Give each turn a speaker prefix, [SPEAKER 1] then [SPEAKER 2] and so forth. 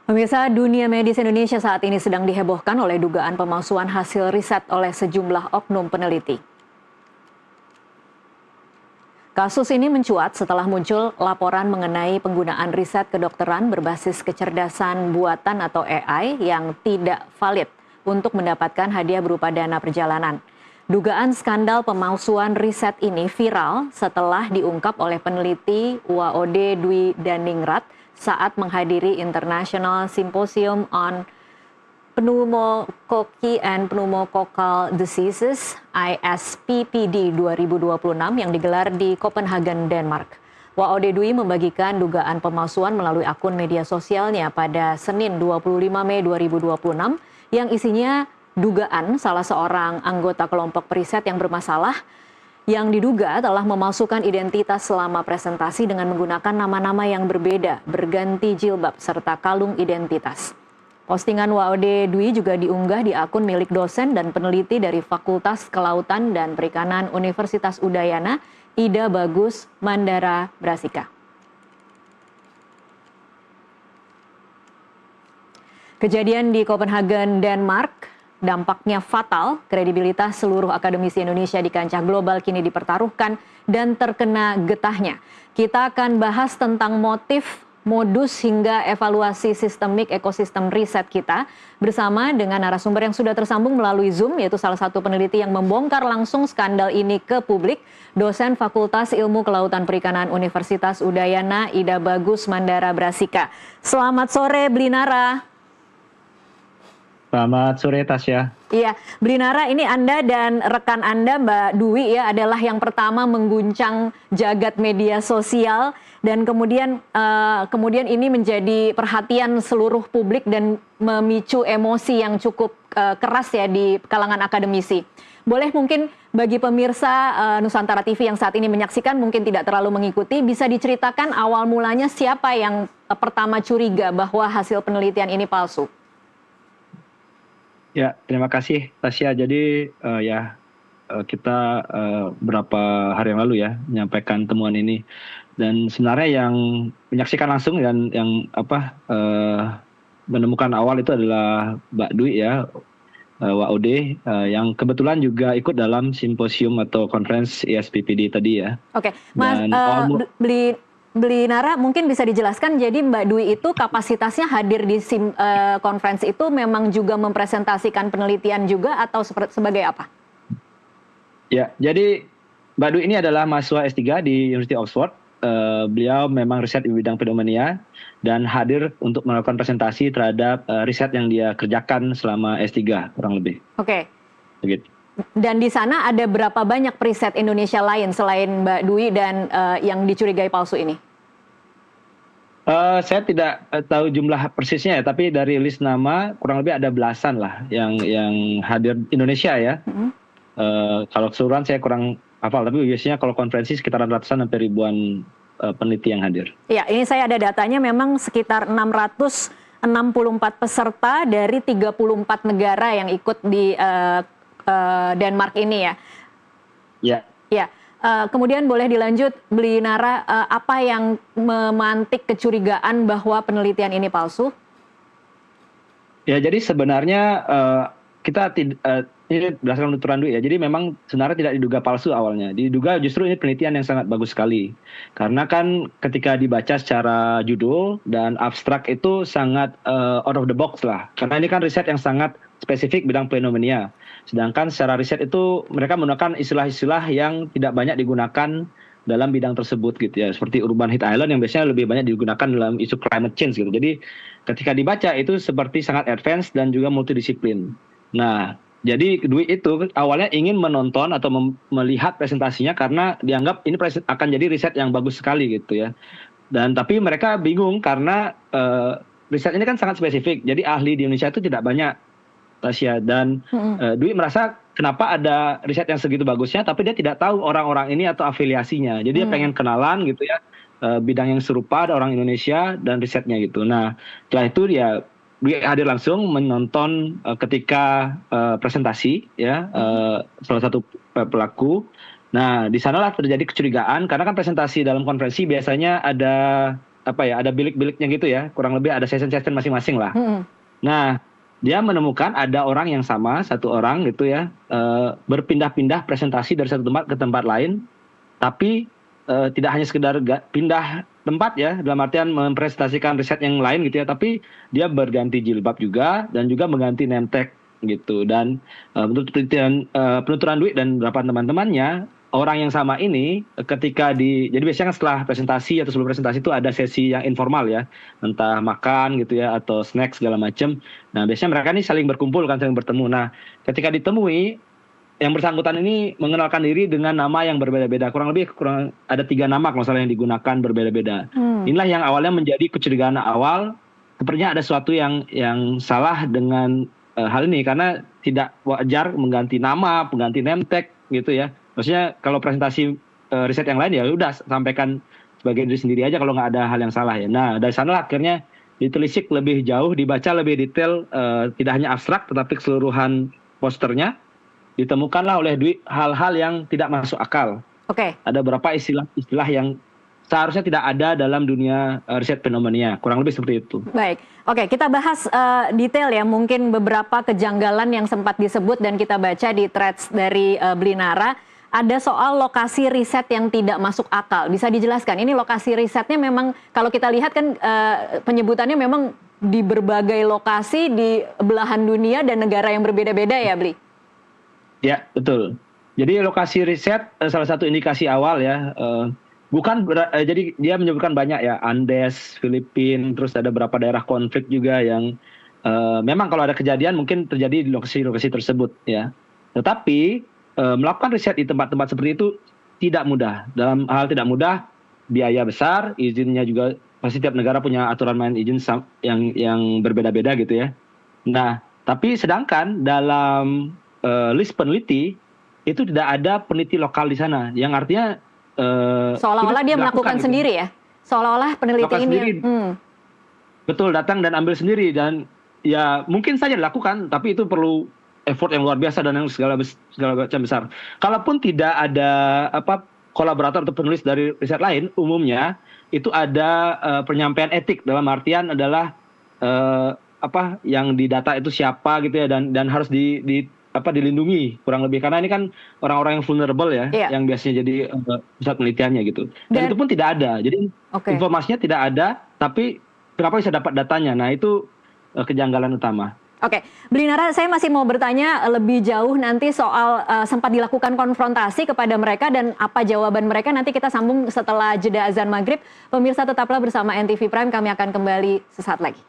[SPEAKER 1] Pemirsa, dunia medis Indonesia saat ini sedang dihebohkan oleh dugaan pemalsuan hasil riset oleh sejumlah oknum peneliti. Kasus ini mencuat setelah muncul laporan mengenai penggunaan riset kedokteran berbasis kecerdasan buatan atau AI yang tidak valid untuk mendapatkan hadiah berupa dana perjalanan. Dugaan skandal pemalsuan riset ini viral setelah diungkap oleh peneliti WAOD Dwi Daningrat saat menghadiri International Symposium on Pneumococci and Pneumococcal Diseases ISPPD 2026 yang digelar di Copenhagen, Denmark. WAOD Dwi membagikan dugaan pemalsuan melalui akun media sosialnya pada Senin 25 Mei 2026 yang isinya dugaan salah seorang anggota kelompok periset yang bermasalah yang diduga telah memalsukan identitas selama presentasi dengan menggunakan nama-nama yang berbeda, berganti jilbab, serta kalung identitas. Postingan WAOD Dwi juga diunggah di akun milik dosen dan peneliti dari Fakultas Kelautan dan Perikanan Universitas Udayana, Ida Bagus Mandara Brasika. Kejadian di Copenhagen, Denmark, dampaknya fatal. Kredibilitas seluruh akademisi Indonesia di kancah global kini dipertaruhkan dan terkena getahnya. Kita akan bahas tentang motif, modus hingga evaluasi sistemik ekosistem riset kita bersama dengan narasumber yang sudah tersambung melalui Zoom, yaitu salah satu peneliti yang membongkar langsung skandal ini ke publik, dosen Fakultas Ilmu Kelautan Perikanan Universitas Udayana, Ida Bagus Mandara Brasika. Selamat sore, Blinara.
[SPEAKER 2] Selamat sore, Tasya.
[SPEAKER 1] Iya, Blinara, ini Anda dan rekan Anda, Mbak Dwi, ya, adalah yang pertama mengguncang jagat media sosial dan kemudian ini menjadi perhatian seluruh publik dan memicu emosi yang cukup keras ya di kalangan akademisi. Boleh mungkin bagi pemirsa Nusantara TV yang saat ini menyaksikan mungkin tidak terlalu mengikuti, bisa diceritakan awal mulanya siapa yang pertama curiga bahwa hasil penelitian ini palsu?
[SPEAKER 2] Ya, terima kasih, Tasya. Jadi kita beberapa hari yang lalu ya menyampaikan temuan ini, dan sebenarnya yang menyaksikan langsung dan yang menemukan awal itu adalah Mbak Dwi ya, WAOD, yang kebetulan juga ikut dalam simposium atau conference ISPPD tadi ya.
[SPEAKER 1] Oke, Mas Blinara, mungkin bisa dijelaskan, jadi Mbak Dwi itu kapasitasnya hadir di konferensi itu memang juga mempresentasikan penelitian juga atau sebagai apa?
[SPEAKER 2] Ya, jadi Mbak Dwi ini adalah mahasiswa S3 di University of Oxford. Beliau memang riset di bidang pneumonia dan hadir untuk melakukan presentasi terhadap riset yang dia kerjakan selama S3 kurang lebih.
[SPEAKER 1] Oke.
[SPEAKER 2] Begitu.
[SPEAKER 1] Dan di sana ada berapa banyak periset Indonesia lain selain Mbak Dwi dan yang dicurigai palsu ini?
[SPEAKER 2] Saya tidak tahu jumlah persisnya ya, tapi dari list nama kurang lebih ada belasan lah yang hadir Indonesia ya. Kalau keseluruhan saya kurang hafal, tapi biasanya kalau konferensi sekitar ratusan sampai ribuan peneliti yang hadir. Iya,
[SPEAKER 1] ini saya ada datanya, memang sekitar 664 peserta dari 34 negara yang ikut di Denmark ini ya. Ya. Ya. Kemudian boleh dilanjut, Blinara, apa yang memantik kecurigaan bahwa penelitian ini palsu?
[SPEAKER 2] Ya, jadi sebenarnya kita ini berdasarkan penuturan Dwi ya. Jadi memang sebenarnya tidak diduga palsu awalnya. Diduga justru ini penelitian yang sangat bagus sekali. Karena kan ketika dibaca secara judul dan abstrak itu sangat out of the box lah. Karena ini kan riset yang sangat spesifik bidang pneumonia. Sedangkan secara riset itu mereka menggunakan istilah-istilah yang tidak banyak digunakan dalam bidang tersebut gitu ya. Seperti urban heat island yang biasanya lebih banyak digunakan dalam isu climate change gitu. Jadi ketika dibaca itu seperti sangat advance dan juga multidisiplin. Nah, jadi Dwi itu awalnya ingin menonton atau melihat presentasinya karena dianggap ini akan jadi riset yang bagus sekali gitu ya. Dan tapi mereka bingung karena riset ini kan sangat spesifik. Jadi ahli di Indonesia itu tidak banyak, Tasya, dan Dwi merasa kenapa ada riset yang segitu bagusnya tapi dia tidak tahu orang-orang ini atau afiliasinya. Jadi dia pengen kenalan gitu ya, bidang yang serupa ada orang Indonesia dan risetnya gitu. Nah, setelah itu dia hadir langsung menonton ketika presentasi ya, salah satu pelaku. Nah, di sanalah terjadi kecurigaan karena kan presentasi dalam konferensi biasanya ada ada bilik-biliknya gitu ya, kurang lebih ada session-session masing-masing lah. Nah, dia menemukan ada orang yang sama, satu orang gitu ya, berpindah-pindah presentasi dari satu tempat ke tempat lain, tapi tidak hanya sekedar pindah tempat ya, dalam artian mempresentasikan riset yang lain gitu ya, tapi dia berganti jilbab juga dan juga mengganti name tag gitu. Dan menurut penelitian penuturan Dwi dan beberapa teman-temannya, orang yang sama ini jadi biasanya kan setelah presentasi atau sebelum presentasi itu ada sesi yang informal ya, entah makan gitu ya atau snack segala macam. Nah biasanya mereka ini saling berkumpul kan, saling bertemu. Nah ketika ditemui, yang bersangkutan ini mengenalkan diri dengan nama yang berbeda-beda. Kurang ada 3 nama kalau salah yang digunakan berbeda-beda. Inilah yang awalnya menjadi kecurigaan awal. Sepertinya ada sesuatu yang salah dengan hal ini, karena tidak wajar mengganti nama, mengganti name tag gitu ya. Maksudnya kalau presentasi riset yang lain ya udah sampaikan sebagai diri sendiri aja kalau nggak ada hal yang salah ya. Nah dari sanalah akhirnya ditelisik lebih jauh, dibaca lebih detail, tidak hanya abstrak tetapi keseluruhan posternya. Ditemukanlah oleh Dwi hal-hal yang tidak masuk akal. Ada beberapa istilah yang seharusnya tidak ada dalam dunia riset fenomenia. Kurang lebih seperti itu.
[SPEAKER 1] Baik, kita bahas detail ya, mungkin beberapa kejanggalan yang sempat disebut dan kita baca di threads dari Blinara. Ada soal lokasi riset yang tidak masuk akal. Bisa dijelaskan, ini lokasi risetnya memang kalau kita lihat kan penyebutannya memang di berbagai lokasi di belahan dunia dan negara yang berbeda-beda ya, Bli?
[SPEAKER 2] Ya, betul. Jadi lokasi riset salah satu indikasi awal ya, jadi dia menyebutkan banyak ya, Andes, Filipina, terus ada beberapa daerah konflik juga yang memang kalau ada kejadian mungkin terjadi di lokasi-lokasi tersebut ya. Tetapi melakukan riset di tempat-tempat seperti itu tidak mudah. Dalam hal tidak mudah, biaya besar, izinnya juga pasti tiap negara punya aturan main izin yang berbeda-beda gitu ya. Nah, tapi sedangkan dalam list peneliti itu tidak ada peneliti lokal di sana, yang artinya
[SPEAKER 1] seolah-olah dia melakukan gitu sendiri ya, seolah-olah peneliti ini
[SPEAKER 2] betul datang dan ambil sendiri, dan ya mungkin saja dilakukan, tapi itu perlu effort yang luar biasa dan yang segala macam besar. Kalaupun tidak ada kolaborator atau penulis dari riset lain, umumnya itu ada penyampaian etik, dalam artian adalah yang didata itu siapa gitu ya, dan harus dilindungi kurang lebih, karena ini kan orang-orang yang vulnerable ya, yang biasanya jadi pusat penelitiannya gitu. Dan itu pun tidak ada. Jadi informasinya tidak ada, tapi kenapa bisa dapat datanya? Nah itu kejanggalan utama.
[SPEAKER 1] Blinara, saya masih mau bertanya lebih jauh nanti soal sempat dilakukan konfrontasi kepada mereka dan apa jawaban mereka. Nanti kita sambung setelah jeda azan maghrib. Pemirsa tetaplah bersama NTV Prime, kami akan kembali sesaat lagi.